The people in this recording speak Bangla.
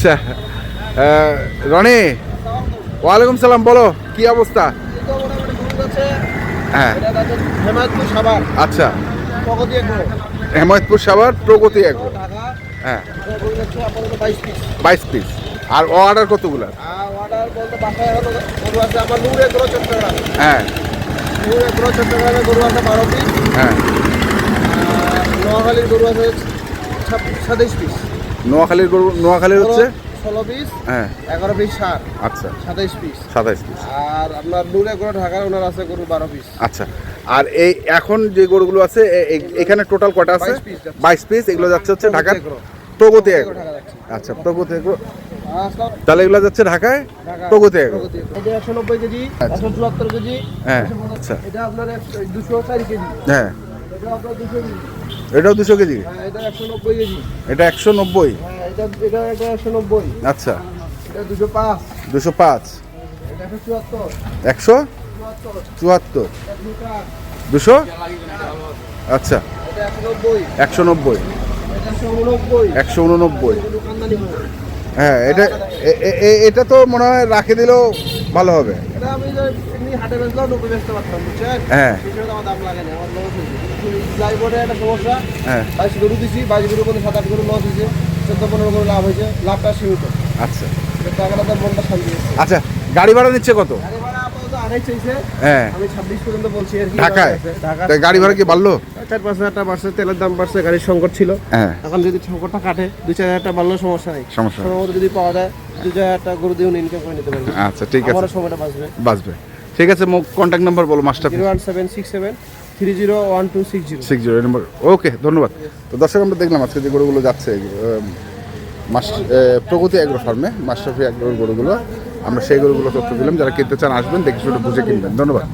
আচ্ছা রনি, ওয়ালাইকুম সালাম, বলো কি অবস্থা? হ্যাঁ আচ্ছা, হেমায়তপুর সাভার প্রগতি এগ্রো। হ্যাঁ 22 পিস। আর অর্ডার কতগুলো? হ্যাঁ হ্যাঁ, নোয়াখালীর গরু আছে 27 পিস। নোয়াখালীর গরু, নোয়াখালীর হচ্ছে 16 পিস, হ্যাঁ 11 পিস সার, আচ্ছা 27 পিস। 27 পিস। আর আপনার নূরে গরু ঢাকার ওনার আছে গরু 12 পিস। আচ্ছা, আর এই এখন যে গরুগুলো আছে এখানে টোটাল কয়টা আছে? 22 পিস। এগুলো যাচ্ছে হচ্ছে ঢাকার প্রগতি এগ্রো। আচ্ছা প্রগতি এগ্রো, তাহলে এগুলো যাচ্ছে ঢাকায় প্রগতি এগ্রো। এটা 190 কেজি, 174 কেজি। হ্যাঁ আচ্ছা, এটা আপনার 204 কেজি। হ্যাঁ এটা আপনার 200 কেজি। এটাও 200 কেজি। হ্যাঁ এটা 190 কেজি। এটা 190। হ্যাঁ এটা 190। আচ্ছা এটা 205। 205। এটা 174। 174। 200। আচ্ছা এটা 190। 190। এটা 189। 189। দোকানদারি হবে। হ্যাঁ এটা এটা তো মনে হয় রাখে দিলেও ভালো হবে। এটা আমি যে এমনি হাটে বেচলেও 90 বেচতে পারতাম, বুঝছেন? হ্যাঁ সেটা আমার দাম লাগে না, আমার লস হয়েছে। ড্রাইভারের একটা সমস্যা, হ্যাঁ 22 গরু দিছি, 22 গরুর মধ্যে 7-8 গরু লস হয়েছে, 14-15 গরু লাভ হয়েছে, লাভটা সীমিত। আচ্ছা টাকাটা তার মনটা শান্তি হয়েছে। আচ্ছা, গাড়ি ভাড়া নিচ্ছে কত? গাড়ি ভাড়া আপাতত 28 চাইছে, হ্যাঁ আমি 26 পর্যন্ত বলছি আর কি। ঢাকায়? ঢাকা তা গাড়ি ভাড়া কি বাড়লো? 4-5 হাজার টাকা বাড়ছে, তেলের দাম বাড়ছে, গাড়ির সংকট ছিল। হ্যাঁ এখন যদি সংকটটা কাটে 2-4 হাজার টাকা বাড়লেও সমস্যা নেই। সমস্যা নেই। সময় যদি পাওয়া যায় 2-4 হাজার টাকা গরু দিয়ে ইনকাম করে নিতে পারবে। আচ্ছা ঠিক আছে, আমার সময়টা বাঁচবে। বাঁচবে। ঠিক আছে, কন্ট্যাক্ট নাম্বার বলো মাস্টার। 01767 301260। 60 এই নম্বর। ওকে ধন্যবাদ। তো দর্শক, আমরা দেখলাম আজকে যে গরুগুলো যাচ্ছে প্রগতি এগ্রো ফার্মে, মাশরাফি এগ্রোর গরুগুলো, আমরা সেই গরুগুলো তথ্য দিলাম। যারা কিনতে চান আসবেন, দেখে শুনে বুঝে কিনবেন। ধন্যবাদ।